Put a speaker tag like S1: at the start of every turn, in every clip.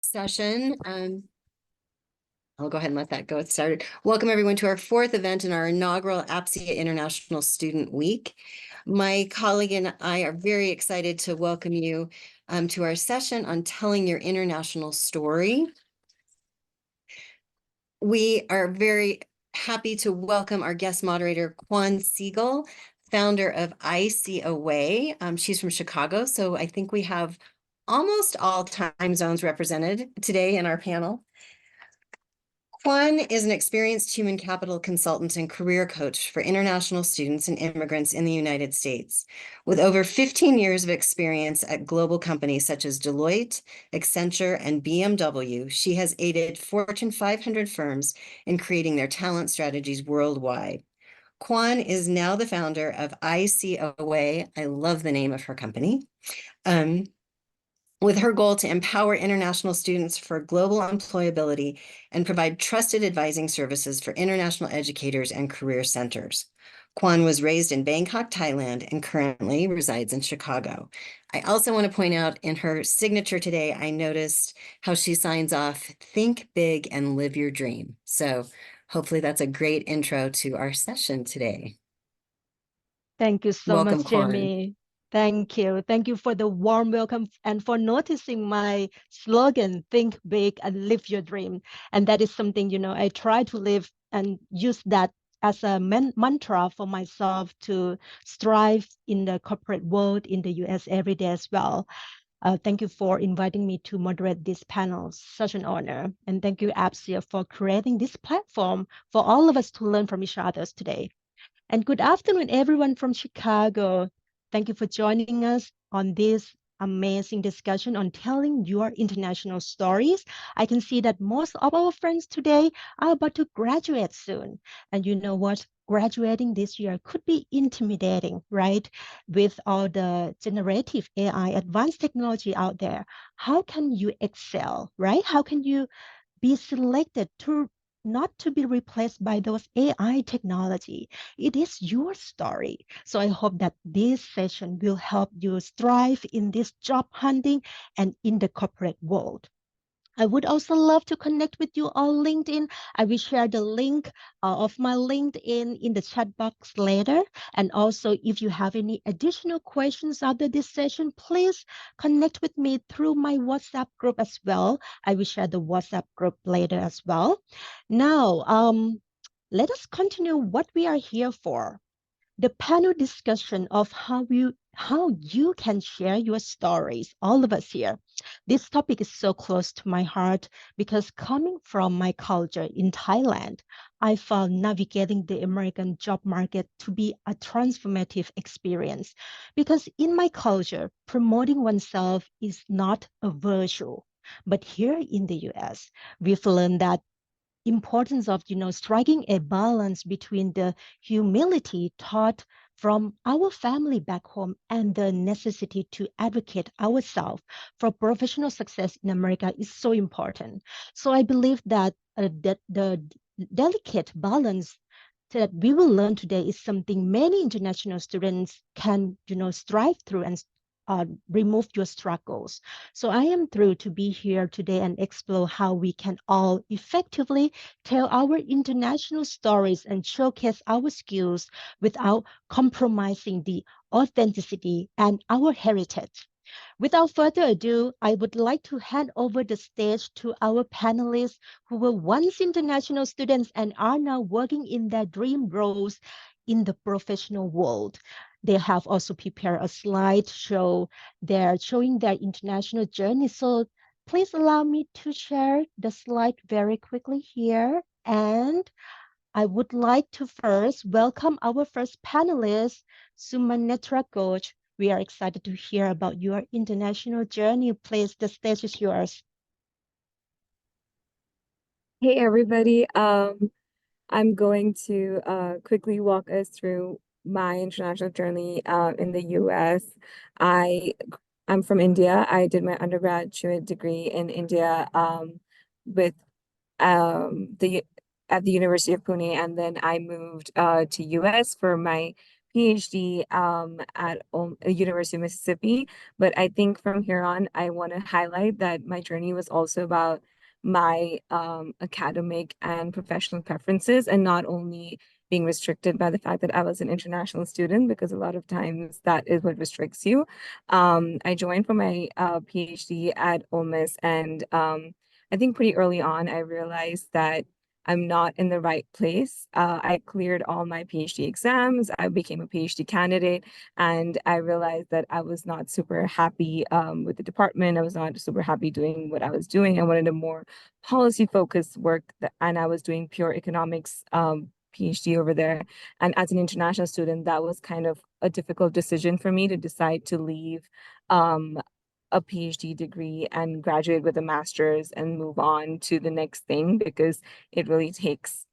S1: session. I'll go ahead and let that go started. Welcome everyone to our fourth event in our inaugural APSIA International Student Week. My colleague and I are very excited to welcome you to our session on telling your international story. We are very happy to welcome our guest moderator, Kwan Segal, founder of ICAway. She's from Chicago, so I think we have almost all time zones represented today in our panel. Kwan is an experienced human capital consultant and career coach for international students and immigrants in the United States. With over 15 years of experience at global companies such as Deloitte, Accenture, and BMW, she has aided Fortune 500 firms in creating their talent strategies worldwide. Kwan is now the founder of ICAway. I love the name of her company. With her goal to empower international students for global employability and provide trusted advising services for international educators and career centers. Kwan was raised in Bangkok, Thailand, and currently resides in Chicago. I also want to point out in her signature today, I noticed how she signs off, think big and live your dream. So hopefully that's a great intro to our session today.
S2: Thank you so
S1: Welcome,
S2: much,
S1: Kwan.
S2: Jamie. Thank you. Thank you for the warm welcome and for noticing my slogan, think big and live your dream. And that is something, I try to live and use that as a mantra for myself to strive in the corporate world in the US every day as well. Thank you for inviting me to moderate this panel. Such an honor. And thank you, APSIA, for creating this platform for all of us to learn from each other today. And good afternoon, everyone from Chicago. Thank you for joining us on this amazing discussion on telling your international stories. I can see that most of our friends today are about to graduate soon. And you know what? Graduating this year could be intimidating, right? With all the generative AI, advanced technology out there, how can you excel, right? How can you be selected to not to be replaced by those AI technology? It is your story. So I hope that this session will help you thrive in this job hunting and in the corporate world. I would also love to connect with you on LinkedIn. I will share the link of my LinkedIn in the chat box later. And also, if you have any additional questions after this session, please connect with me through my WhatsApp group as well. I will share the WhatsApp group later as well. Now, let us continue what we are here for. The panel discussion of how you can share your stories, all of us here. This topic is so close to my heart because coming from my culture in Thailand, I found navigating the American job market to be a transformative experience. Because in my culture, promoting oneself is not a virtue. But here in the US, we've learned that importance of striking a balance between the humility taught from our family back home and the necessity to advocate ourselves for professional success in America is so important. So I believe that the delicate balance that we will learn today is something many international students can strive through and remove your struggles. So I am thrilled to be here today and explore how we can all effectively tell our international stories and showcase our skills without compromising the authenticity and our heritage. Without further ado, I would like to hand over the stage to our panelists who were once international students and are now working in their dream roles in the professional world. They have also prepared a slideshow. They're showing their international journey. So please allow me to share the slide very quickly here. And I would like to first welcome our first panelist, Sumanetra Ghosh. We are excited to hear about your international journey. Please, the stage is yours.
S3: Hey everybody, I'm going to quickly walk us through my international journey in the US. I'm from India. I did my undergraduate degree in India with the at the University of Pune, and then I moved to US for my PhD at University of Mississippi. But I think from here on, I want to highlight that my journey was also about my academic and professional preferences, and not only being restricted by the fact that I was an international student, because a lot of times that is what restricts you. I joined for my PhD at Ole Miss, and I think pretty early on, I realized that I'm not in the right place. I cleared all my PhD exams. I became a PhD candidate, and I realized that I was not super happy with the department. I was not super happy doing what I was doing. I wanted a more policy-focused work, and I was doing pure economics PhD over there. And as an international student, that was kind of a difficult decision for me to decide to leave um, a PhD degree and graduate with a master's and move on to the next thing, because it really takes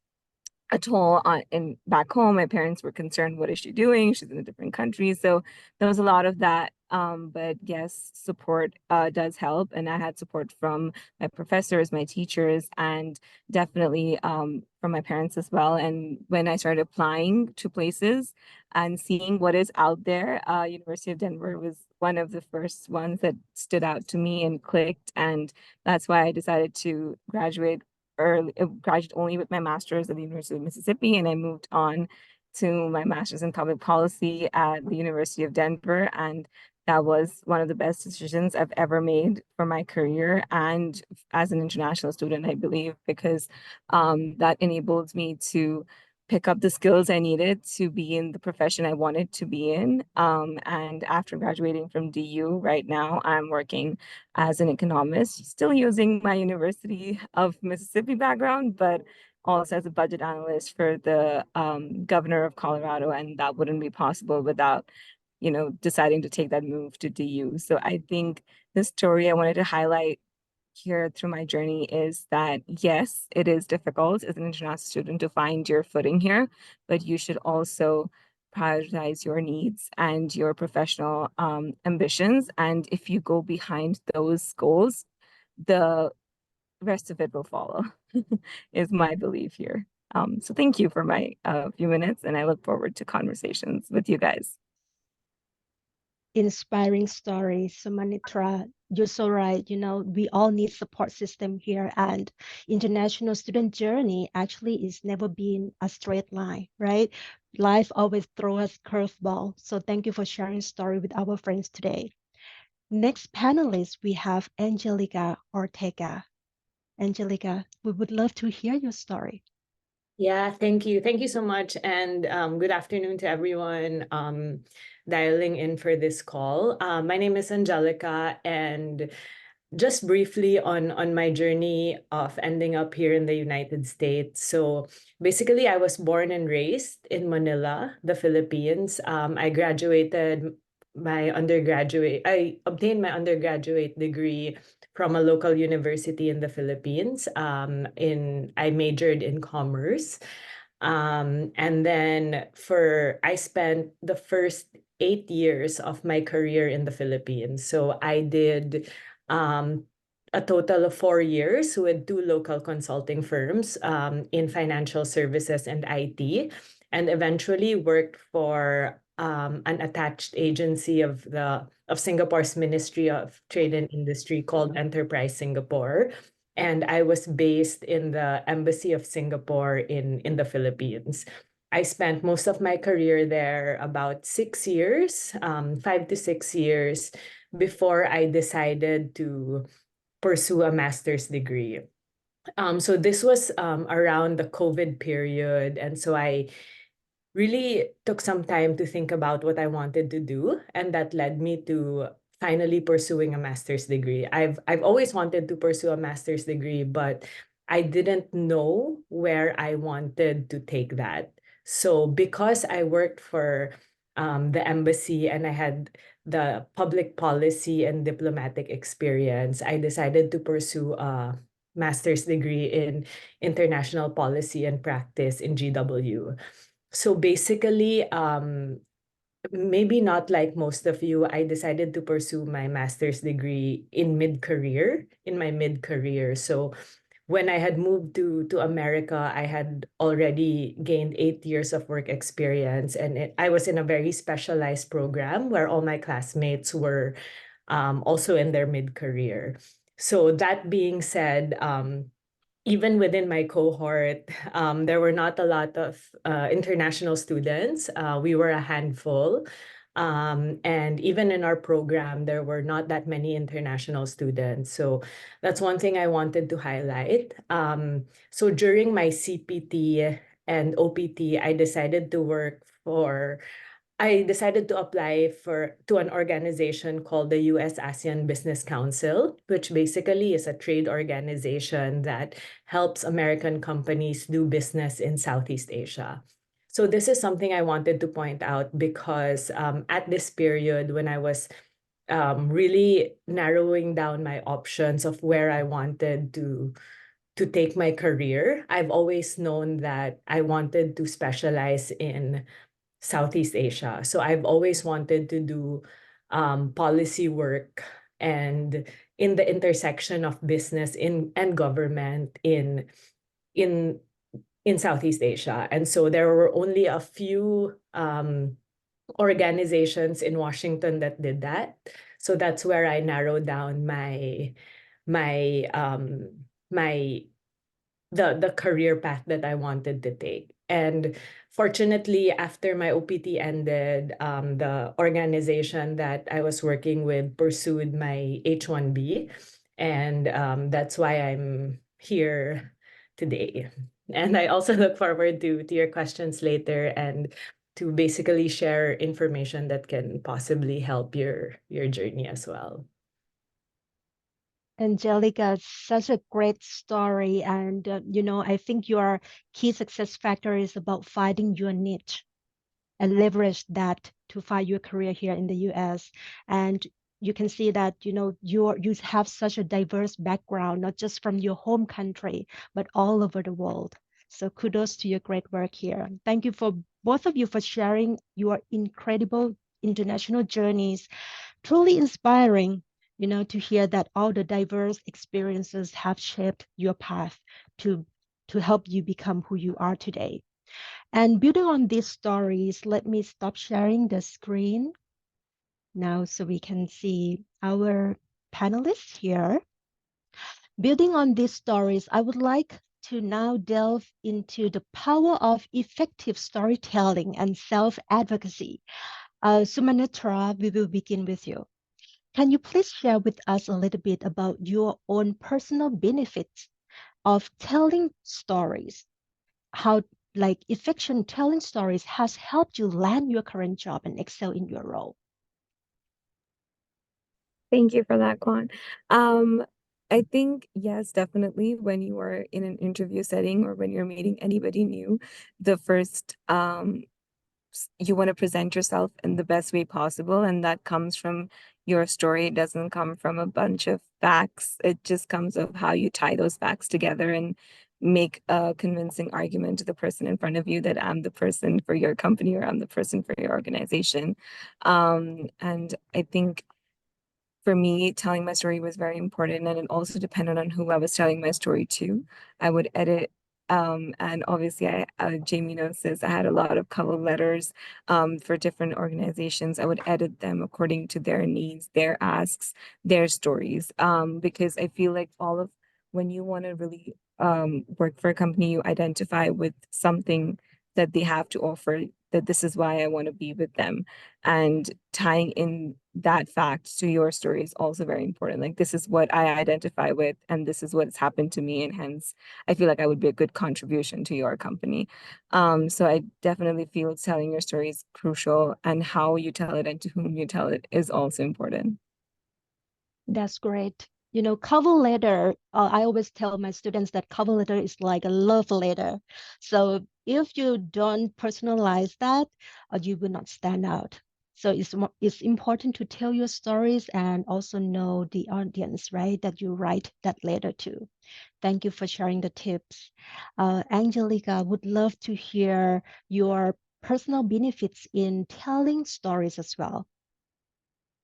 S3: a toll on. And back home, my parents were concerned, what is she doing? She's in a different country. So there was a lot of that. But yes, support does help. And I had support from my professors, my teachers, and definitely from my parents as well. And when I started applying to places and seeing what is out there, University of Denver was one of the first ones that stood out to me and clicked. And that's why I decided to graduate early, graduated only with my master's at the University of Mississippi, and I moved on to my master's in public policy at the University of Denver. And that was one of the best decisions I've ever made for my career and as an international student, I believe, because that enabled me to pick up the skills I needed to be in the profession I wanted to be in. And after graduating from DU, right now I'm working as an economist, still using my University of Mississippi background, but also as a budget analyst for the governor of Colorado. And that wouldn't be possible without, deciding to take that move to DU. So I think the story I wanted to highlight here through my journey is that, yes, it is difficult as an international student to find your footing here, but you should also prioritize your needs and your professional ambitions. And if you go behind those goals, the rest of it will follow, is my belief here. So thank you for my few minutes, and I look forward to conversations with you guys.
S2: Inspiring story, Sumanitra. You're so right. We all need support system here, and international student journey actually is never been a straight line, right? Life always throws us curveball. So thank you for sharing story with our friends today. Next panelist, we have Angelica Ortega. Angelica, we would love to hear your story.
S4: Yeah, thank you. Thank you so much. And good afternoon to everyone dialing in for this call. My name is Angelica, and just briefly on my journey of ending up here in the United States. So basically, I was born and raised in Manila, the Philippines. I obtained my undergraduate degree from a local university in the Philippines. I majored in commerce. And then I spent the first 8 years of my career in the Philippines. So I did a total of 4 years with two local consulting firms in financial services and IT, and eventually worked for an attached agency of Singapore's Ministry of Trade and Industry called Enterprise Singapore. And I was based in the Embassy of Singapore in the Philippines. I spent most of my career there, about 6 years, 5 to 6 years, before I decided to pursue a master's degree. So this was around the COVID period. And so I really took some time to think about what I wanted to do. And that led me to finally pursuing a master's degree. I've always wanted to pursue a master's degree, but I didn't know where I wanted to take that. So because I worked for the embassy and I had the public policy and diplomatic experience, I decided to pursue a master's degree in international policy and practice in GW. So basically, maybe not like most of you, I decided to pursue my master's degree in my mid-career. So when I had moved to America, I had already gained 8 years of work experience, and I was in a very specialized program where all my classmates were also in their mid-career. So that being said, even within my cohort, there were not a lot of international students. We were a handful. And even in our program, there were not that many international students. So that's one thing I wanted to highlight. So during my CPT and OPT, I decided to apply to an organization called the US ASEAN Business Council, which basically is a trade organization that helps American companies do business in Southeast Asia. So this is something I wanted to point out because at this period when I was really narrowing down my options of where I wanted to take my career, I've always known that I wanted to specialize in Southeast Asia. So I've always wanted to do policy work and in the intersection of business and government in in Southeast Asia. And so there were only a few organizations in Washington that did that. So that's where I narrowed down my my the career path that I wanted to take. And fortunately, after my OPT ended, the organization that I was working with pursued my H-1B, and that's why I'm here today. And I also look forward to your questions later and to basically share information that can possibly help your journey as well.
S2: Angelica, such a great story. And, I think your key success factor is about finding your niche and leverage that to find your career here in the US. And you can see that, you have such a diverse background, not just from your home country, but all over the world. So kudos to your great work here. Thank you for both of you for sharing your incredible international journeys. Truly inspiring, to hear that all the diverse experiences have shaped your path to help you become who you are today. And building on these stories, let me stop sharing the screen now so we can see our panelists here. Building on these stories, I would like to now delve into the power of effective storytelling and self-advocacy. Sumanitra, we will begin with you. Can you please share with us a little bit about your own personal benefits of telling stories? How, like, efficient telling stories has helped you land your current job and excel in your role?
S3: Thank you for that, Kwan. I think, yes, definitely when you are in an interview setting or when you're meeting anybody new, the first you want to present yourself in the best way possible, and that comes from your story. It doesn't come from a bunch of facts. It just comes of how you tie those facts together and make a convincing argument to the person in front of you that I'm the person for your company or I'm the person for your organization. And I think for me, telling my story was very important, and it also depended on who I was telling my story to. I would edit, and obviously, Jamie knows this. I had a lot of cover letters, for different organizations. I would edit them according to their needs, their asks, their stories, because I feel like when you want to really work for a company, you identify with something that they have to offer. That this is why I want to be with them, and tying in that fact to your story is also very important. Like, this is what I identify with, and this is what's happened to me, and hence I feel like I would be a good contribution to your company. So I definitely feel telling your story is crucial, and how you tell it and to whom you tell it is also important.
S2: That's great. Cover letter, I always tell my students that cover letter is like a love letter. So if you don't personalize that, you will not stand out. So it's important to tell your stories and also know the audience, right, that you write that letter to. Thank you for sharing the tips. Angelica, would love to hear your personal benefits in telling stories as well.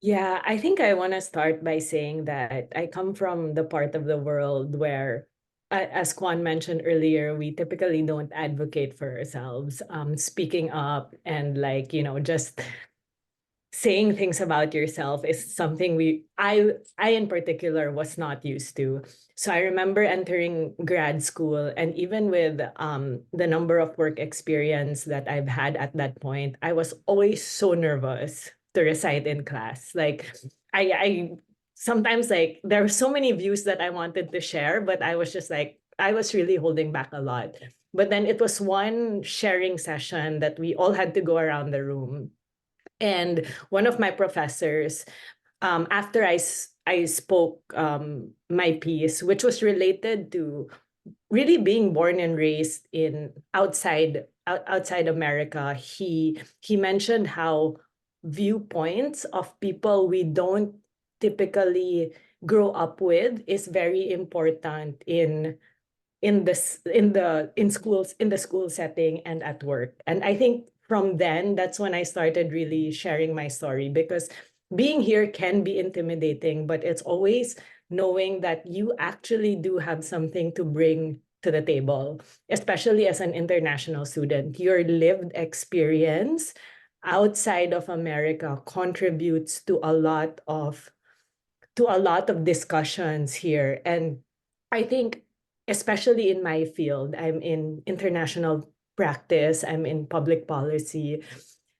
S4: Yeah, I think I want to start by saying that I come from the part of the world where as Kwan mentioned earlier, we typically don't advocate for ourselves. Speaking up and like, just saying things about yourself is something I in particular was not used to. So I remember entering grad school, and even with the number of work experience that I've had at that point, I was always so nervous to recite in class. Like I sometimes, like, there were so many views that I wanted to share, but I was just like, I was really holding back a lot. But then it was one sharing session that we all had to go around the room. And one of my professors, after I spoke my piece, which was related to really being born and raised in outside America, he mentioned how viewpoints of people we don't typically grow up with is very important in schools, in the school setting and at work. And I think from then, that's when I started really sharing my story, because being here can be intimidating, but it's always knowing that you actually do have something to bring to the table, especially as an international student. Your lived experience outside of America contributes to a lot of discussions here. And I think, especially in my field, I'm in international practice, I'm in public policy,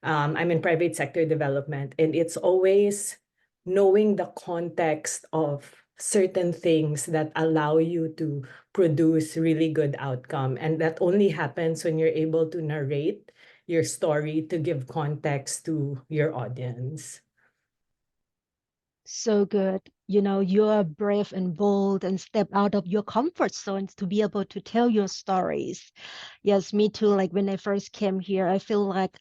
S4: I'm in private sector development, and it's always knowing the context of certain things that allow you to produce really good outcome. And that only happens when you're able to narrate your story to give context to your audience.
S2: So good. You are brave and bold and step out of your comfort zones to be able to tell your stories. Yes, me too. Like when I first came here, I feel like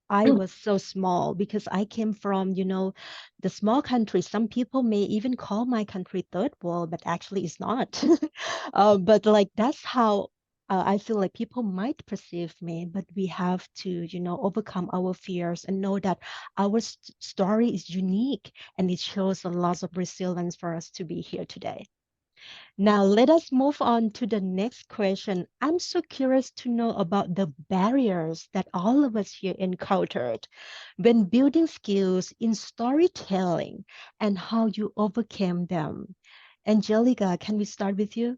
S2: I was so small because I came from, the small country. Some people may even call my country third world, but actually it's not. But like that's how I feel like people might perceive me, but we have to, overcome our fears and know that our story is unique and it shows a lot of resilience for us to be here today. Now, let us move on to the next question. I'm so curious to know about the barriers that all of us here encountered when building skills in storytelling and how you overcame them. Angelica, can we start with you?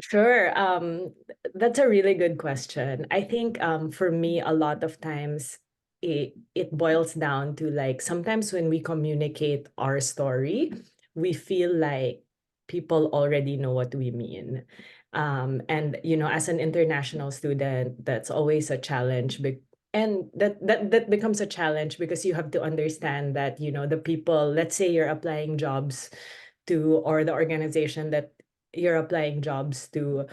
S4: Sure. That's a really good question. I think for me, a lot of times it boils down to, like, sometimes when we communicate our story, we feel like people already know what we mean. And as an international student, that's always a challenge. And that becomes a challenge because you have to understand that, the people, let's say you're applying jobs to, or the organization that you're applying jobs to,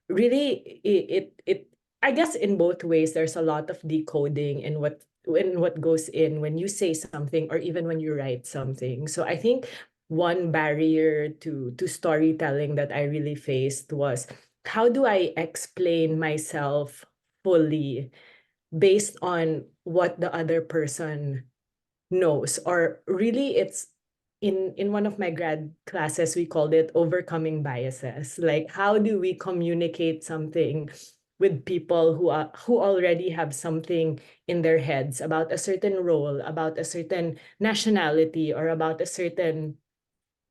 S4: really it I guess in both ways there's a lot of decoding in what goes in when you say something or even when you write something. So I think one barrier to storytelling that I really faced was, how do I explain myself fully based on what the other person knows? Or really, it's in one of my grad classes, we called it overcoming biases. Like, how do we communicate something with people who already have something in their heads about a certain role, about a certain nationality, or about a certain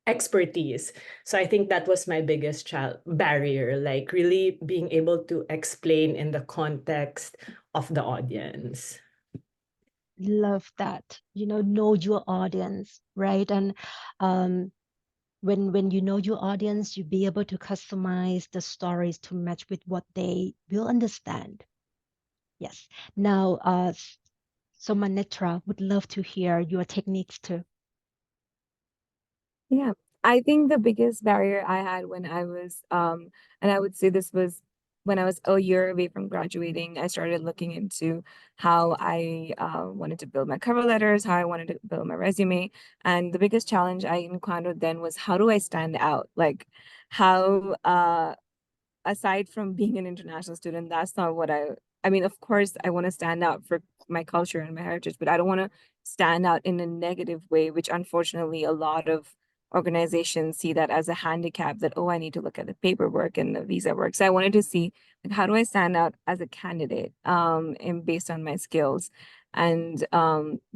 S4: expertise? So I think that was my biggest barrier, like really being able to explain in the context of the audience.
S2: Love that. Know your audience, right? And um, when you know your audience, you be able to customize the stories to match with what they will understand. Yes. Now, so Manetra would love to hear your techniques too.
S3: Yeah, I think the biggest barrier I had when I was, and I would say this was when I was a year away from graduating, I started looking into how I wanted to build my cover letters, how I wanted to build my resume. And the biggest challenge I encountered then was, how do I stand out? Like, how, aside from being an international student, that's not what I mean, of course, I want to stand out for my culture and my heritage, but I don't want to stand out in a negative way, which unfortunately a lot of organizations see that as a handicap, that, oh, I need to look at the paperwork and the visa work. So I wanted to see, like, how do I stand out as a candidate, and based on my skills. And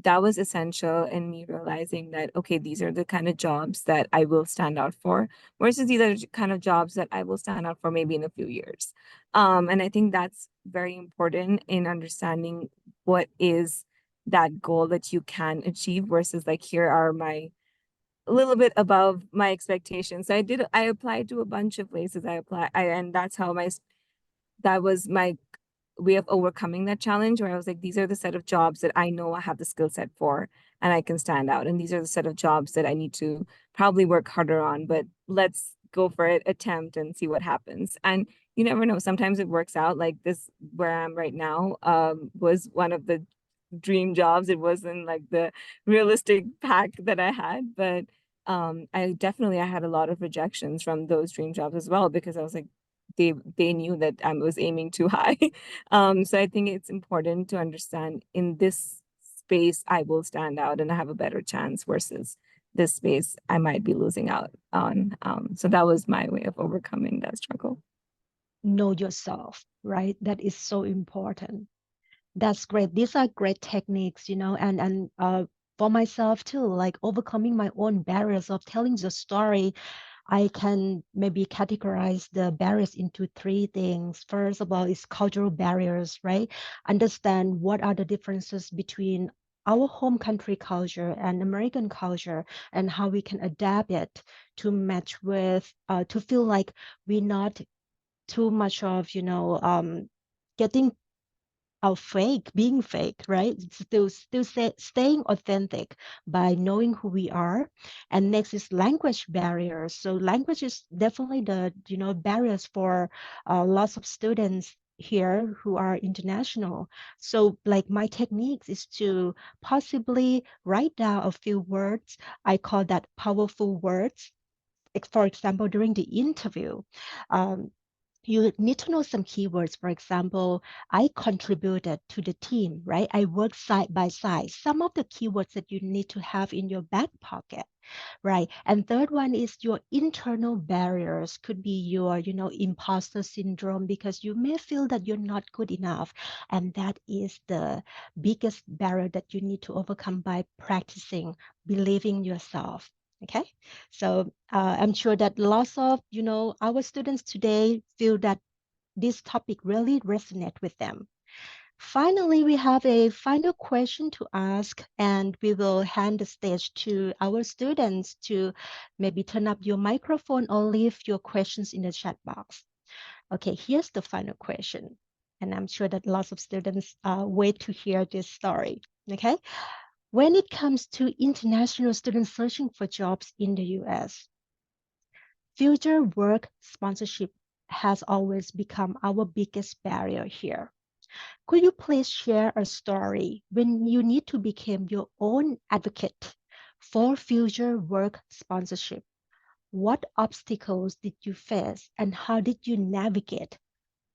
S3: that was essential in me realizing that, okay, these are the kind of jobs that I will stand out for, versus these are the kind of jobs that I will stand out for maybe in a few years. And I think that's very important in understanding what is that goal that you can achieve versus, like, here are my a little bit above my expectations. So I applied to a bunch of places. And that's how that was my way of overcoming that challenge, where I was like, these are the set of jobs that I know I have the skill set for and I can stand out. And these are the set of jobs that I need to probably work harder on, but let's go for it, attempt, and see what happens. And you never know. Sometimes it works out. Like this, where I am right now, was one of the dream jobs. It wasn't like the realistic pack that I had, but I had a lot of rejections from those dream jobs as well, because I was like, they knew that I was aiming too high. So I think it's important to understand, in this space I will stand out and I have a better chance, versus this space I might be losing out on. So that was my way of overcoming that struggle.
S2: Know yourself, right? That is so important. That's great. These are great techniques, and for myself too, like overcoming my own barriers of telling the story. I can maybe categorize the barriers into three things. First of all, is cultural barriers, right? Understand what are the differences between our home country culture and American culture, and how we can adapt it to match with, to feel like we're not too much of, getting being fake, right? Staying authentic by knowing who we are. And next is language barriers. So language is definitely the, barriers for lots of students here who are international. So like my techniques is to possibly write down a few words. I call that powerful words. For example, during the interview, um, you need to know some keywords. For example, I contributed to the team, right? I worked side by side. Some of the keywords that you need to have in your back pocket, right? And third one is your internal barriers. Could be your, imposter syndrome, because you may feel that you're not good enough. And that is the biggest barrier that you need to overcome by practicing believing yourself. Okay, so I'm sure that lots of, our students today feel that this topic really resonate with them. Finally, we have a final question to ask, and we will hand the stage to our students to maybe turn up your microphone or leave your questions in the chat box. Okay, here's the final question. And I'm sure that lots of students wait to hear this story. Okay, when it comes to international students searching for jobs in the US, future work sponsorship has always become our biggest barrier here. Could you please share a story when you need to become your own advocate for future work sponsorship? What obstacles did you face, and how did you navigate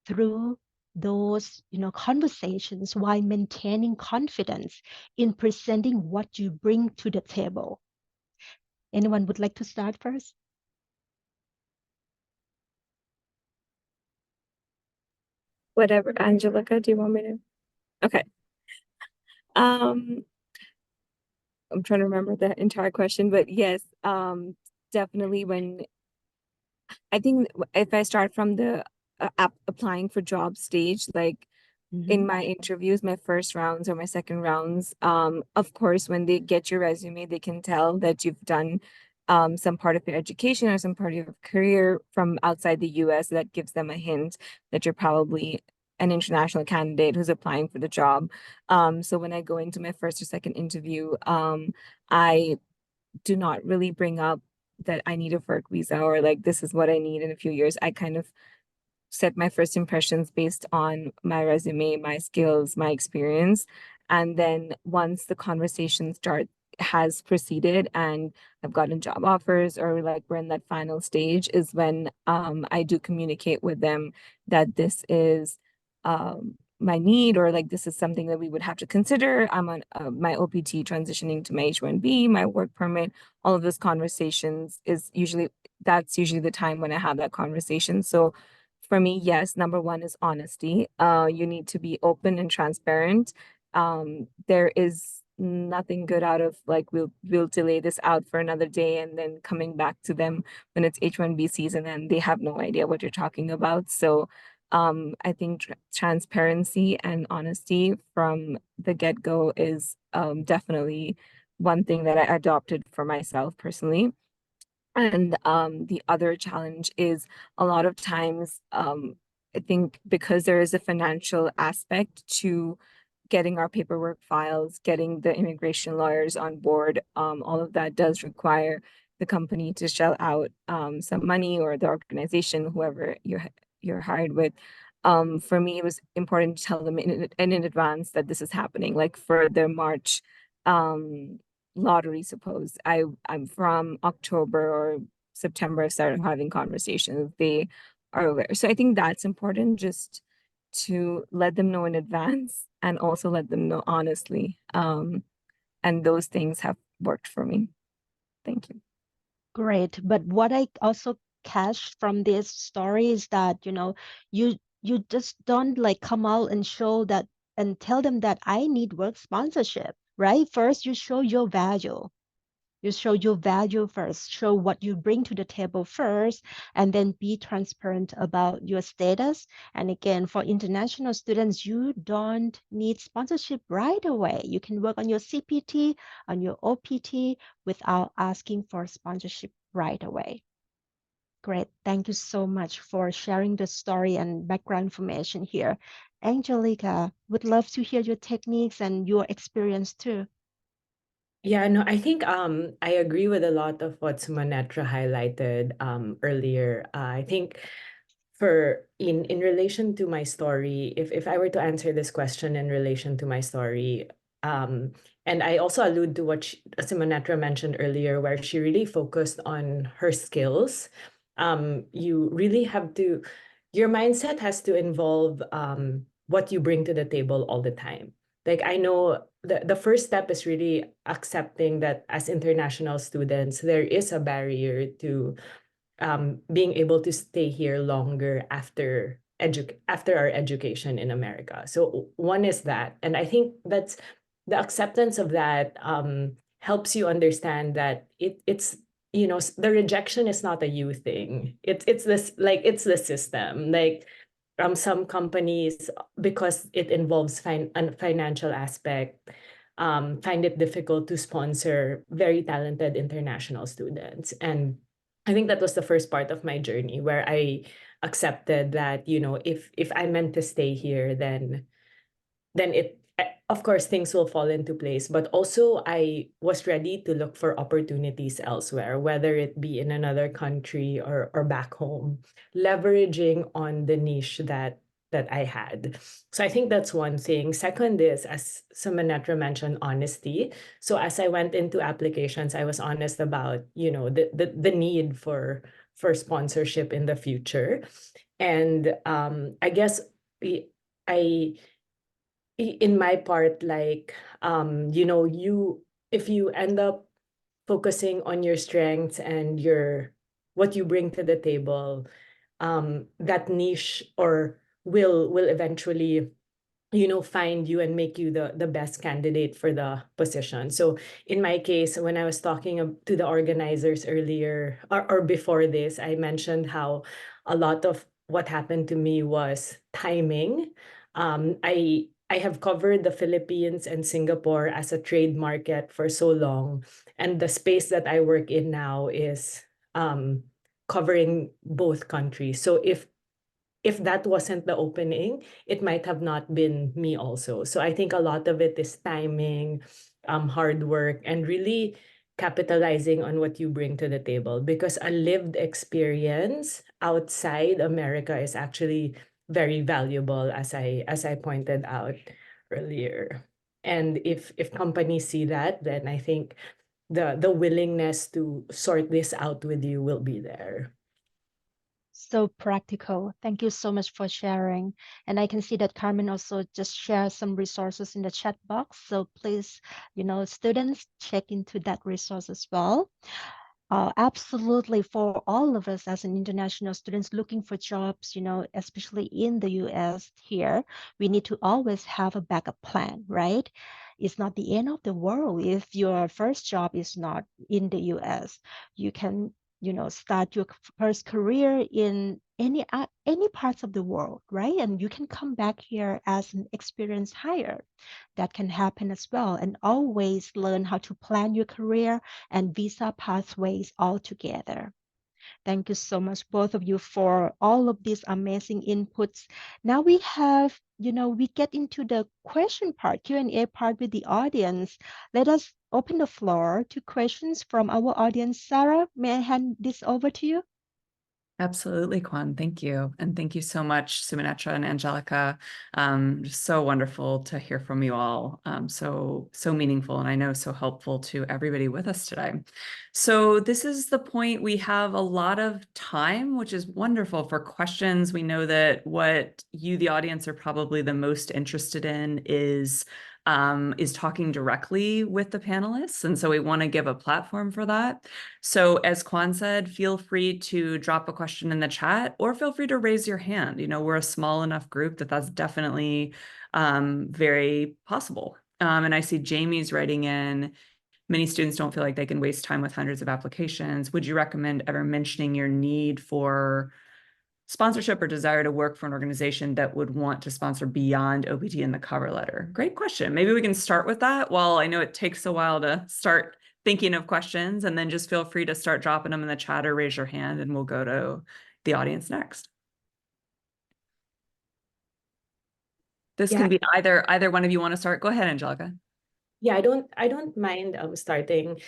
S2: through those, conversations while maintaining confidence in presenting what you bring to the table? Anyone would like to start first?
S3: Whatever, Angelica, do you want me to? Okay. Um, I'm trying to remember the entire question, but yes, definitely when I think if I start from the applying for job stage, like in my interviews, my first rounds or my second rounds, of course, when they get your resume, they can tell that you've done some part of your education or some part of your career from outside the US. That gives them a hint that you're probably an international candidate who's applying for the job. So when I go into my first or second interview, I do not really bring up that I need a work visa or like this is what I need in a few years. I kind of set my first impressions based on my resume, my skills, my experience. And then once the conversation has proceeded and I've gotten job offers or like we're in that final stage is when I do communicate with them that this is my need, or like this is something that we would have to consider. I'm on my OPT, transitioning to my H-1B, my work permit. All of those conversations that's usually the time when I have that conversation. So for me, yes, number one is honesty. You need to be open and transparent. There is nothing good out of like we'll delay this out for another day and then coming back to them when it's H-1B season and they have no idea what you're talking about. So I think transparency and honesty from the get-go is definitely one thing that I adopted for myself personally. And the other challenge is a lot of times, I think because there is a financial aspect to getting our paperwork files, getting the immigration lawyers on board, all of that does require the company to shell out some money, or the organization, whoever you're hired with. For me, it was important to tell them in advance that this is happening. Like for the March lottery, suppose I'm from October or September, I started having conversations. They are aware. So I think that's important, just to let them know in advance and also let them know honestly. And those things have worked for me. Thank you.
S2: Great. But what I also catch from this story is that, you just don't like come out and show that and tell them that I need work sponsorship, right? First, you show your value. You show your value first, show what you bring to the table first, and then be transparent about your status. And again, for international students, you don't need sponsorship right away. You can work on your CPT, on your OPT without asking for sponsorship right away. Great. Thank you so much for sharing the story and background information here. Angelica, would love to hear your techniques and your experience too.
S4: Yeah, no, I think I agree with a lot of what Sumanetra highlighted earlier. I think for in relation to my story, if I were to answer this question in relation to my story, and I also allude to what Simonetta mentioned earlier, where she really focused on her skills. You really have to, your mindset has to involve what you bring to the table all the time. Like I know the first step is really accepting that as international students, there is a barrier to being able to stay here longer after our education in America. So one is that, and I think that's the acceptance of that helps you understand that it's the rejection is not a you thing. It's this like it's the system. Like some companies, because it involves a financial aspect, find it difficult to sponsor very talented international students. And I think that was the first part of my journey where I accepted that, if I meant to stay here, then of course things will fall into place. But also I was ready to look for opportunities elsewhere, whether it be in another country or back home, leveraging on the niche that I had. So I think that's one thing. Second is, as Sumanetra mentioned, honesty. So as I went into applications, I was honest about, the need for sponsorship in the future. And I guess I in my part, like if you end up focusing on your strengths and what you bring to the table, that niche or will eventually find you and make you the best candidate for the position. So in my case, when I was talking to the organizers earlier or before this, I mentioned how a lot of what happened to me was timing. I have covered the Philippines and Singapore as a trade market for so long, and the space that I work in now is covering both countries. So if that wasn't the opening, it might have not been me also. So I think a lot of it is timing, hard work, and really capitalizing on what you bring to the table, because a lived experience outside America is actually very valuable, as I pointed out earlier. And if companies see that, then I think the willingness to sort this out with you will be there.
S2: So practical. Thank you so much for sharing. And I can see that Carmen also just shared some resources in the chat box. So please, students, check into that resource as well. Absolutely, for all of us as an international students looking for jobs, especially in the US here, we need to always have a backup plan, right? It's not the end of the world if your first job is not in the US. You can, start your first career in any parts of the world, right? And you can come back here as an experienced hire. That can happen as well. And always learn how to plan your career and visa pathways all together. Thank you so much, both of you, for all of these amazing inputs. Now we get into the question part, Q&A part with the audience. Let us open the floor to questions from our audience. Sarah, may I hand this over to you?
S5: Absolutely, Kwan. Thank you. And thank you so much, Suminetra and Angelica. Just so wonderful to hear from you all. So meaningful, and I know so helpful to everybody with us today. So this is the point. We have a lot of time, which is wonderful for questions. We know that what you, the audience, are probably the most interested in is talking directly with the panelists. And so we want to give a platform for that. So as Kwan said, feel free to drop a question in the chat or feel free to raise your hand. We're a small enough group that that's definitely very possible. And I see Jamie's writing in, many students don't feel like they can waste time with hundreds of applications. Would you recommend ever mentioning your need for sponsorship or desire to work for an organization that would want to sponsor beyond OPT in the cover letter? Great question. Maybe we can start with that. Well, I know it takes a while to start thinking of questions, and then just feel free to start dropping them in the chat or raise your hand and we'll go to the audience next. This can be either one of you want to start. Go ahead, Angelica.
S4: Yeah, I don't mind starting.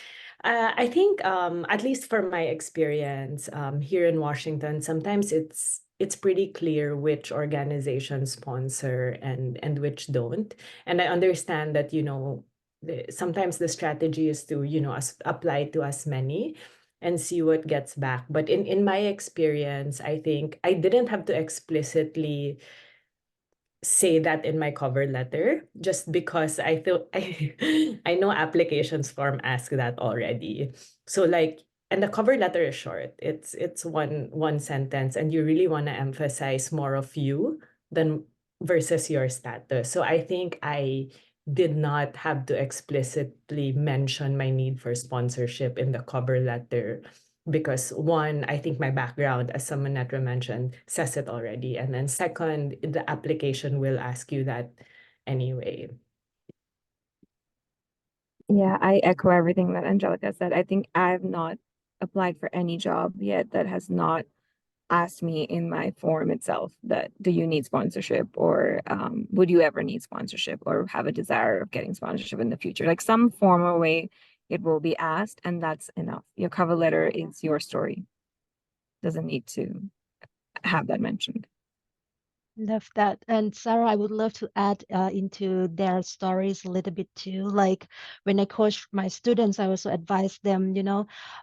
S4: I think at least for my experience here in Washington, sometimes it's pretty clear which organizations sponsor and which don't. And I understand that, sometimes the strategy is to, apply to as many and see what gets back. But in my experience, I think I didn't have to explicitly say that in my cover letter just because I feel I know applications form ask that already. So and the cover letter is short. It's one sentence and you really want to emphasize more of you than versus your status. So I think I did not have to explicitly mention my need for sponsorship in the cover letter because one, I think my background, as Samanatra mentioned, says it already. And then second, the application will ask you that anyway.
S3: Yeah, I echo everything that Angelica said. I think I have not applied for any job yet that has not asked me in my form itself that do you need sponsorship or would you ever need sponsorship or have a desire of getting sponsorship in the future? Like some form or way it will be asked, and that's enough. Your cover letter is your story. Doesn't need to have that mentioned.
S2: Love that. And Sarah, I would love to add into their stories a little bit too. Like when I coach my students, I also advise them,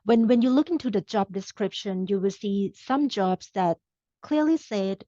S2: when you look into the job description, you will see some jobs that clearly said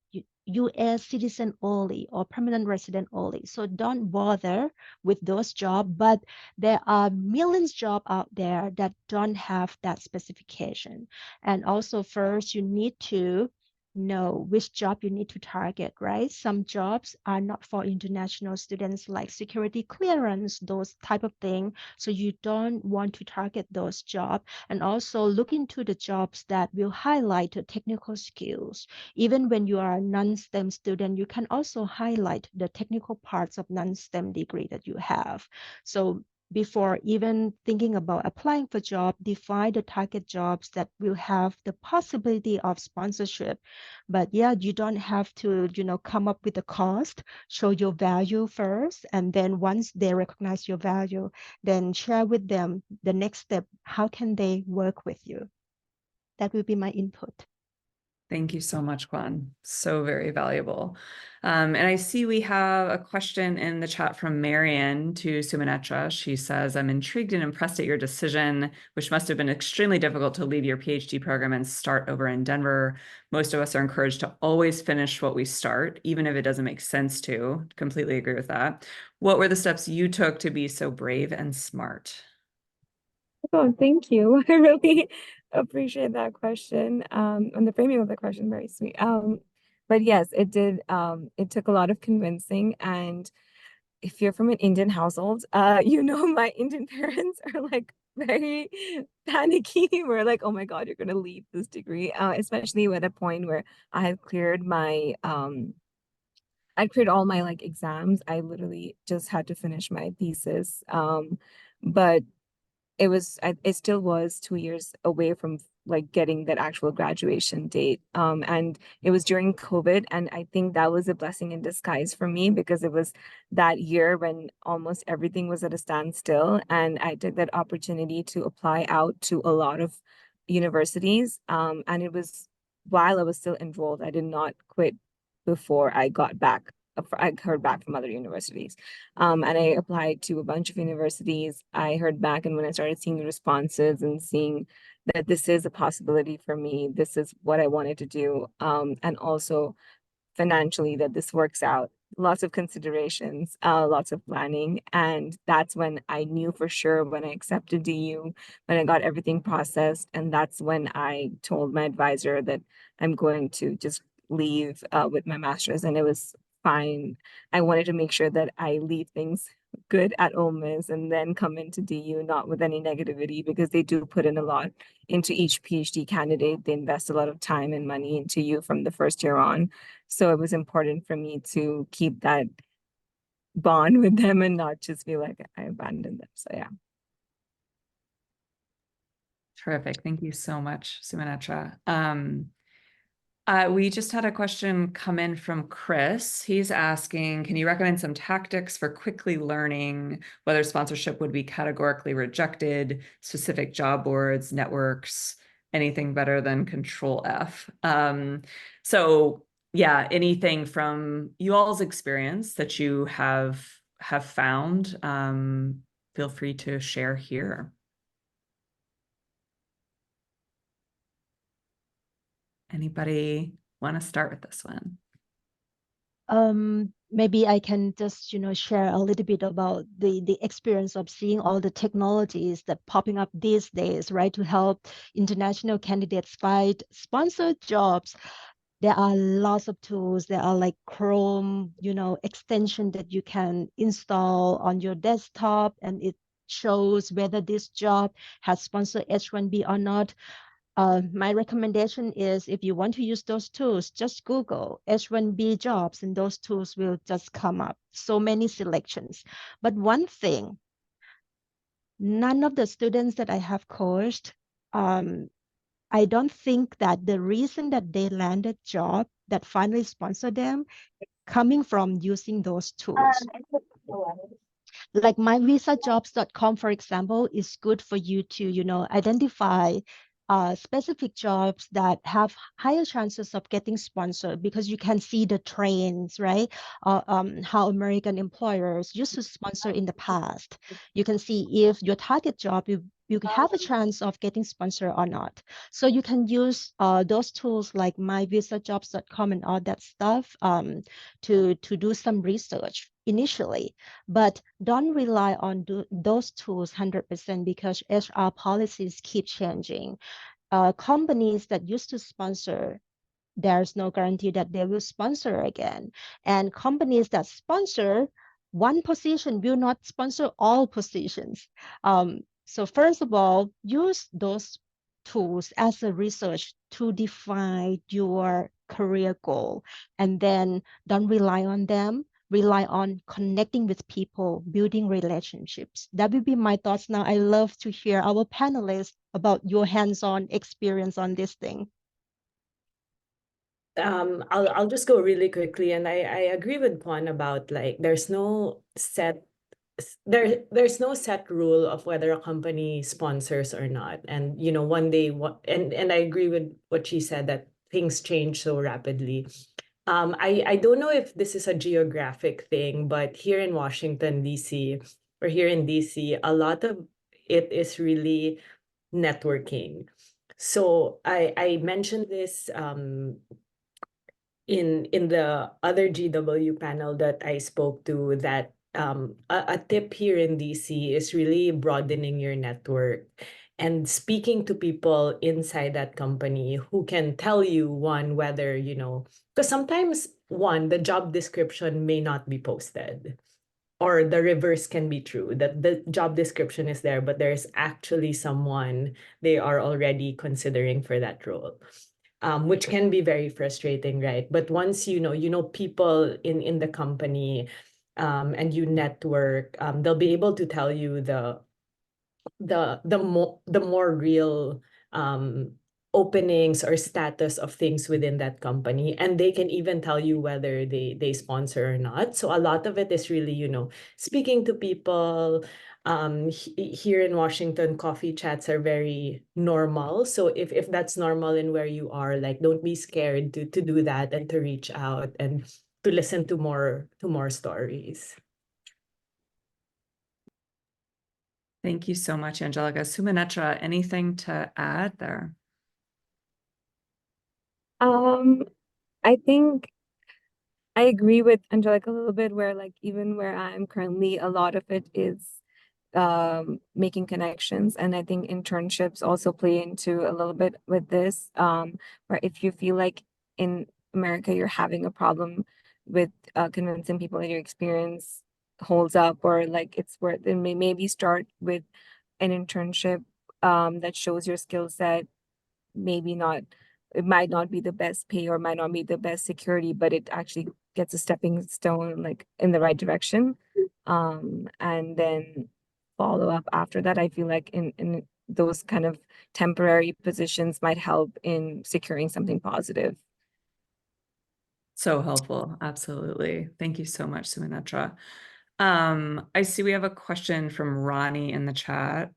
S2: US citizen only or permanent resident only. So don't bother with those jobs, but there are millions jobs out there that don't have that specification. And also first, you need to know which job you need to target, right? Some jobs are not for international students like security clearance, those type of thing. So you don't want to target those jobs. And also look into the jobs that will highlight the technical skills. Even when you are a non-STEM student, you can also highlight the technical parts of non-STEM degree that you have. So before even thinking about applying for job, define the target jobs that will have the possibility of sponsorship. But yeah, you don't have to, come up with a cost, show your value first. And then once they recognize your value, then share with them the next step. How can they work with you? That will be my input.
S5: Thank you so much, Kwan. So very valuable. And I see we have a question in the chat from Marian to Suminetra. She says, I'm intrigued and impressed at your decision, which must have been extremely difficult to leave your PhD program and start over in Denver. Most of us are encouraged to always finish what we start, even if it doesn't make sense to. Completely agree with that. What were the steps you took to be so brave and smart?
S3: Oh, thank you. I really appreciate that question. And the framing of the question, very sweet. But yes, it did. It took a lot of convincing. And if you're from an Indian household, my Indian parents are like very panicky. We're like, oh my God, you're gonna leave this degree. Especially at a point where I had cleared my I cleared all my like exams. I literally just had to finish my thesis. But it still was 2 years away from like getting that actual graduation date. And it was during COVID, and I think that was a blessing in disguise for me, because it was that year when almost everything was at a standstill, and I took that opportunity to apply out to a lot of universities. And it was while I was still enrolled. I did not quit before I got back. I heard back from other universities. And I applied to a bunch of universities. I heard back, and when I started seeing the responses and seeing that this is a possibility for me, this is what I wanted to do, and also financially that this works out, lots of considerations, lots of planning. And that's when I knew for sure, when I accepted DU, when I got everything processed. And that's when I told my advisor that I'm going to just leave with my master's, and it was fine. I wanted to make sure that I leave things good at Ole Miss and then come into DU, not with any negativity, because they do put in a lot into each PhD candidate. They invest a lot of time and money into you from the first year on. So it was important for me to keep that bond with them and not just feel like I abandoned them. So yeah.
S5: Terrific. Thank you so much, Suminetra. We just had a question come in from Chris. He's asking, can you recommend some tactics for quickly learning whether sponsorship would be categorically rejected, specific job boards, networks, anything better than Control F? So yeah, anything from you all's experience that you have found, feel free to share here. Anybody want to start with this one?
S2: Maybe I can just, share a little bit about the experience of seeing all the technologies that popping up these days, right, to help international candidates find sponsored jobs. There are lots of tools. There are like Chrome, extension that you can install on your desktop, and it shows whether this job has sponsored H-1B or not. My recommendation is, if you want to use those tools, just Google H-1B jobs, and those tools will just come up. So many selections. But one thing, none of the students that I have coached, I don't think that the reason that they landed job that finally sponsored them coming from using those tools. Like myvisajobs.com, for example, is good for you to, identify specific jobs that have higher chances of getting sponsored, because you can see the trends, right? How American employers used to sponsor in the past. You can see if your target job, you have a chance of getting sponsored or not. So you can use those tools like myvisajobs.com and all that stuff to do some research initially, but don't rely on those tools 100%, because HR policies keep changing. Companies that used to sponsor, there's no guarantee that they will sponsor again. And companies that sponsor one position will not sponsor all positions. So first of all, use those tools as a research to define your career goal, and then don't rely on them. Rely on connecting with people, building relationships. That would be my thoughts now. I love to hear our panelists about your hands-on experience on this thing.
S4: I'll just go really quickly, and I agree with Kwan about like there's no set rule of whether a company sponsors or not. And one day and I agree with what she said, that things change so rapidly. I don't know if this is a geographic thing, but here in Washington, D.C., or here in D.C., a lot of it is really networking. So I mentioned this in the other GW panel that I spoke to, that a tip here in DC is really broadening your network and speaking to people inside that company who can tell you, one, whether, because sometimes, one, the job description may not be posted, or the reverse can be true, that the job description is there, but there's actually someone they are already considering for that role. Which can be very frustrating, right? But once you know people in the company, and you network, they'll be able to tell you the more real openings or status of things within that company, and they can even tell you whether they sponsor or not. So a lot of it is really, speaking to people. Here in Washington, coffee chats are very normal. So if that's normal in where you are, like, don't be scared to do that and to reach out and to listen to more stories.
S5: Thank you so much, Angelica. Suminetra, anything to add there?
S3: I think I agree with Angelica a little bit, where like even where I'm currently, a lot of it is making connections. And I think internships also play into a little bit with this, where if you feel like in America you're having a problem with convincing people that your experience holds up, or like it's worth it, maybe start with an internship that shows your skill set. Maybe not, it might not be the best pay or might not be the best security, but it actually gets a stepping stone like in the right direction. And then follow up after that. I feel like in those kind of temporary positions might help in securing something positive.
S5: So helpful. Absolutely. Thank you so much, Suminetra. I see we have a question from Ronnie in the chat.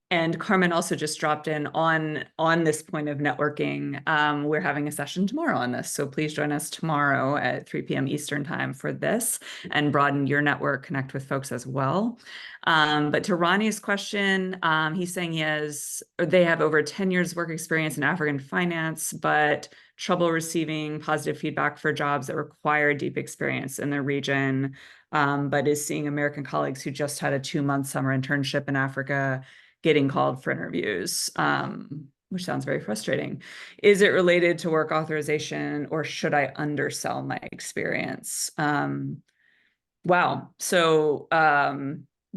S5: And Carmen also just dropped in on this point of networking. We're having a session tomorrow on this, so please join us tomorrow at 3 p.m. Eastern time for this, and broaden your network, connect with folks as well. But to Ronnie's question, he's saying they have over 10 years work experience in African finance, but trouble receiving positive feedback for jobs that require deep experience in the region, but is seeing American colleagues who just had a 2-month summer internship in Africa getting called for interviews, which sounds very frustrating. Is it related to work authorization, or should I undersell my experience? Wow. So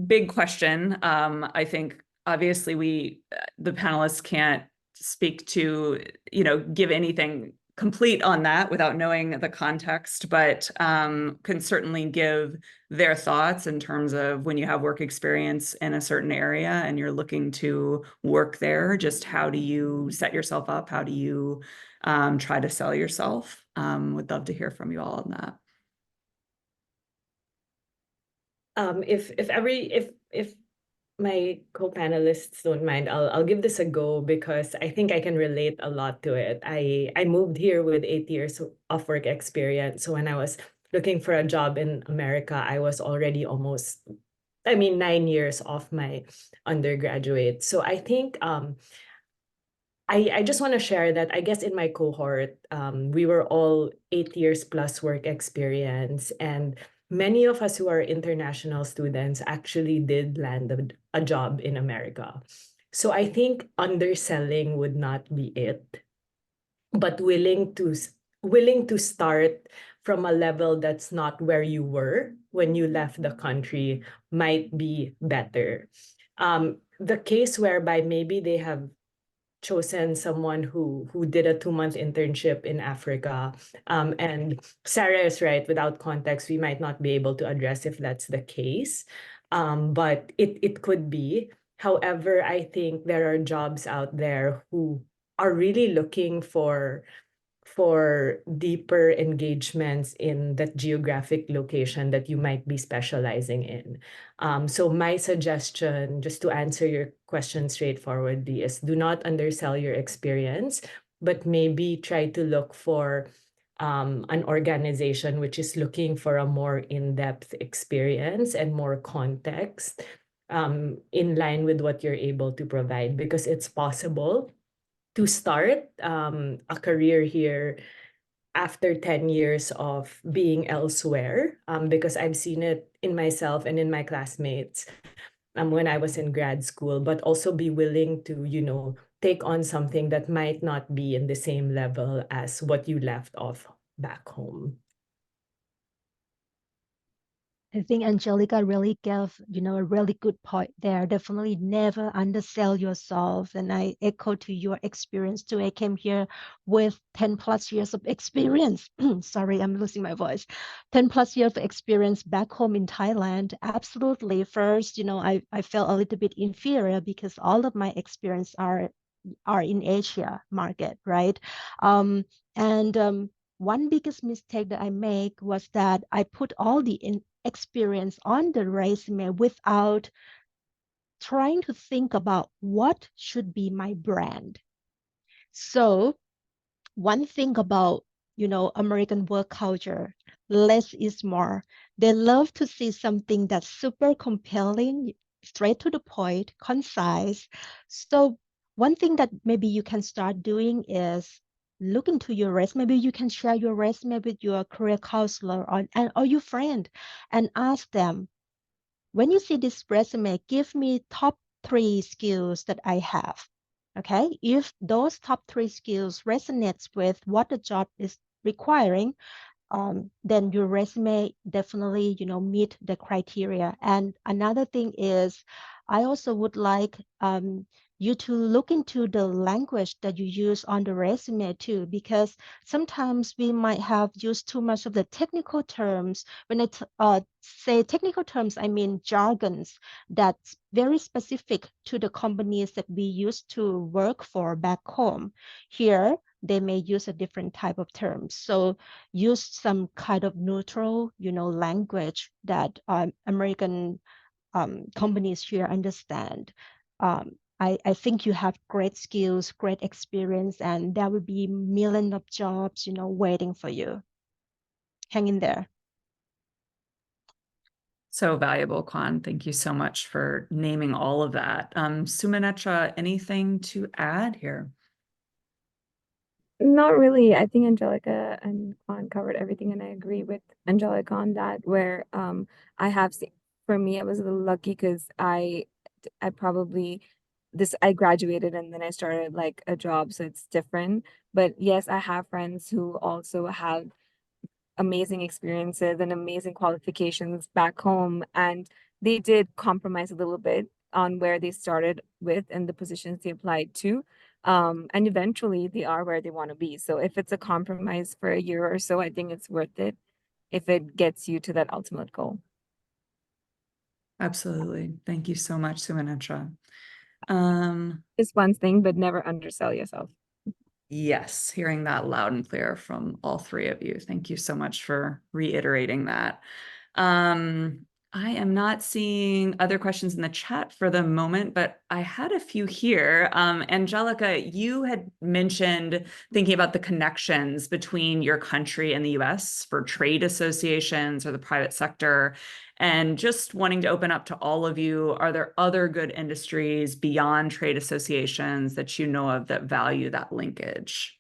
S5: big question. I think obviously the panelists can't speak to, give anything complete on that without knowing the context, but can certainly give their thoughts in terms of when you have work experience in a certain area and you're looking to work there, just how do you set yourself up? How do you try to sell yourself? Would love to hear from you all on that.
S4: If my co-panelists don't mind, I'll give this a go, because I think I can relate a lot to it. I moved here with 8 years of work experience. So when I was looking for a job in America, I was already 9 years off my undergraduate. So I think I just want to share that I guess in my cohort, we were all 8 years plus work experience, and many of us who are international students actually did land a job in America. So I think underselling would not be it, but willing to start from a level that's not where you were when you left the country might be better. The case whereby maybe they have chosen someone who did a 2-month internship in Africa. And Sarah is right, without context, we might not be able to address if that's the case. But it could be. However, I think there are jobs out there who are really looking for deeper engagements in that geographic location that you might be specializing in. So my suggestion, just to answer your question straightforwardly, is do not undersell your experience. but maybe try to look for an organization which is looking for a more in-depth experience and more context in line with what you're able to provide, because it's possible to start a career here after 10 years of being elsewhere, because I've seen it in myself and in my classmates when I was in grad school, but also be willing to, take on something that might not be in the same level as what you left off back home.
S2: I think Angelica really gave, a really good point there. Definitely never undersell yourself. And I echo to your experience too. I came here with 10 plus years of experience. Sorry, I'm losing my voice. 10 plus years of experience back home in Thailand. Absolutely. First, I felt a little bit inferior because all of my experience are in Asia market, right? And one biggest mistake that I make was that I put all the experience on the resume without trying to think about what should be my brand. So one thing about, American work culture, less is more. They love to see something that's super compelling, straight to the point, concise. So one thing that maybe you can start doing is look into your resume. Maybe you can share your resume with your career counselor or your friend and ask them, when you see this resume, give me top 3 skills that I have. Okay, if those top 3 skills resonates with what the job is requiring, then your resume definitely, meet the criteria. And another thing is, I also would like you to look into the language that you use on the resume too, because sometimes we might have used too much of the technical terms. When I say technical terms, I mean jargons that's very specific to the companies that we used to work for back home. Here, they may use a different type of terms. So use some kind of neutral, language that American companies here understand. I think you have great skills, great experience, and there will be millions of jobs, waiting for you. Hang in there.
S5: So valuable, Kwan. Thank you so much for naming all of that. Sumanetra, anything to add here?
S3: Not really. I think Angelica and Kwan covered everything, and I agree with Angelica on that. Where I have seen, for me, I was a little lucky because I probably I graduated and then I started like a job, so it's different. But yes, I have friends who also have amazing experiences and amazing qualifications back home, and they did compromise a little bit on where they started with and the positions they applied to. And eventually they are where they want to be. So if it's a compromise for a year or so, I think it's worth it if it gets you to that ultimate goal.
S5: Absolutely. Thank you so much, Sumanetra.
S3: Just one thing, but never undersell yourself.
S5: Yes, hearing that loud and clear from all three of you. Thank you so much for reiterating that. I am not seeing other questions in the chat for the moment, but I had a few here. Angelica, you had mentioned thinking about the connections between your country and the US for trade associations or the private sector, and just wanting to open up to all of you. Are there other good industries beyond trade associations that you know of that value that linkage?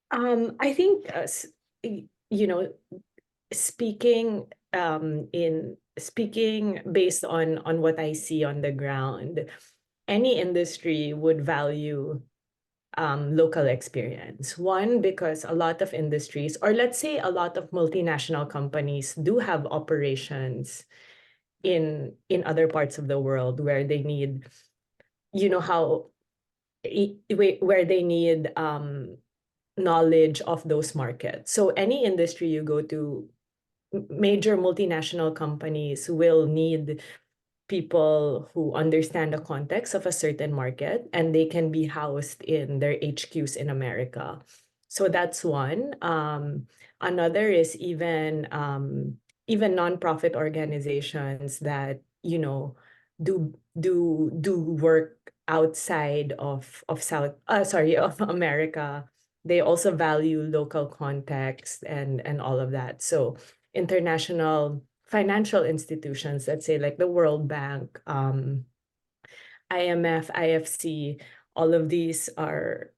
S4: I think, speaking speaking based on what I see on the ground, any industry would value local experience. One, because a lot of industries, or let's say a lot of multinational companies, do have operations in other parts of the world where they need, where they need knowledge of those markets. So any industry you go to, major multinational companies will need people who understand the context of a certain market, and they can be housed in their HQs in America. So that's one. Another is even nonprofit organizations that do work outside of of America, they also value local context and all of that. So international financial institutions, let's say like the World Bank, IMF, IFC, all of these are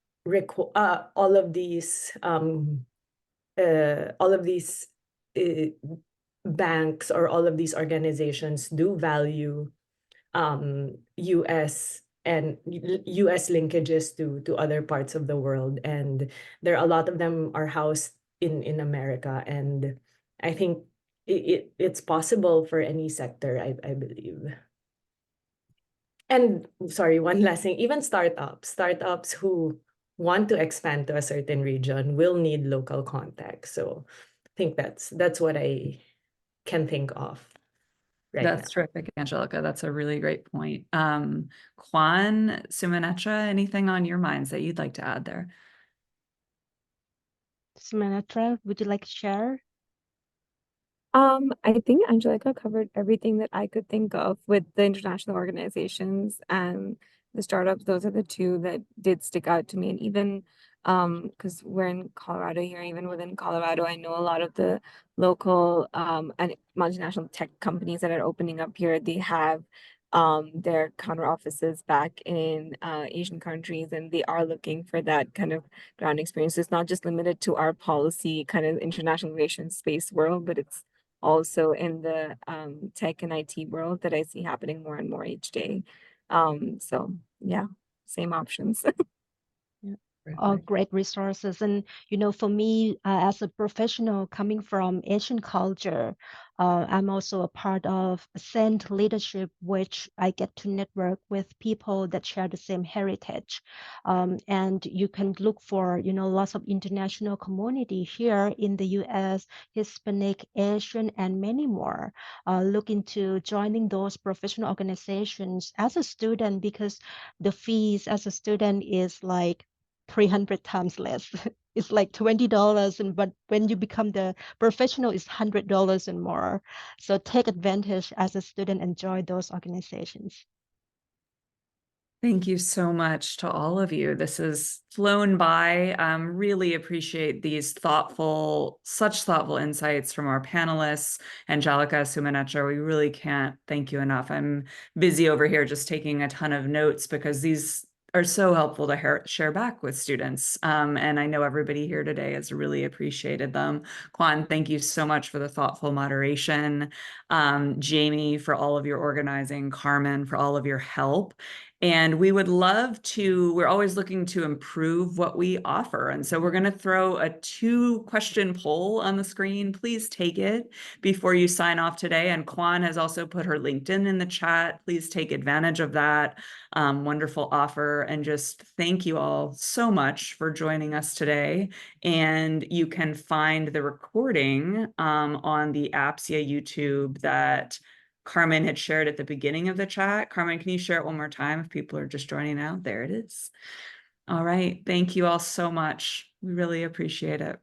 S4: all of these uh, banks or all of these organizations do value US and US linkages to other parts of the world, and there are a lot of them are housed in America, and I think it's possible for any sector, I believe. And sorry, one last thing, even startups who want to expand to a certain region will need local context. So I think that's what I can think of right
S5: That's
S4: now.
S5: terrific, Angelica. That's a really great point. Kwan, Suminetra, anything on your minds that you'd like to add there?
S2: Suminetra, would you like to share?
S3: I think Angelica covered everything that I could think of with the international organizations and the startups. Those are the two that did stick out to me. And even because we're in Colorado here, even within Colorado, I know a lot of the local and multinational tech companies that are opening up here, they have their counter offices back in Asian countries, and they are looking for that kind of ground experience. It's not just limited to our policy kind of international relations space world, but it's also in the tech and IT world that I see happening more and more each day. So yeah, same options.
S2: Great resources. And, for me, as a professional coming from Asian culture, I'm also a part of Ascent Leadership, which I get to network with people that share the same heritage. And you can look for, lots of international community here in the US, Hispanic, Asian, and many more. Look into joining those professional organizations as a student, because the fees as a student is like 300 times less. It's like $20, but when you become the professional, it's $100 and more. So take advantage as a student, enjoy those organizations.
S5: Thank you so much to all of you. This has flown by. Really appreciate these such thoughtful insights from our panelists. Angelica, Suminetra, we really can't thank you enough. I'm busy over here just taking a ton of notes because these are so helpful to share back with students. And I know everybody here today has really appreciated them. Kwan, thank you so much for the thoughtful moderation. Jamie, for all of your organizing. Carmen, for all of your help. And we would love to, we're always looking to improve what we offer. And so we're going to throw a 2-question poll on the screen. Please take it before you sign off today. And Kwan has also put her LinkedIn in the chat. Please take advantage of that wonderful offer. And just thank you all so much for joining us today. And you can find the recording on the APSIA YouTube that Carmen had shared at the beginning of the chat. Carmen, can you share it one more time if people are just joining now? There it is. All right. Thank you all so much. We really appreciate it.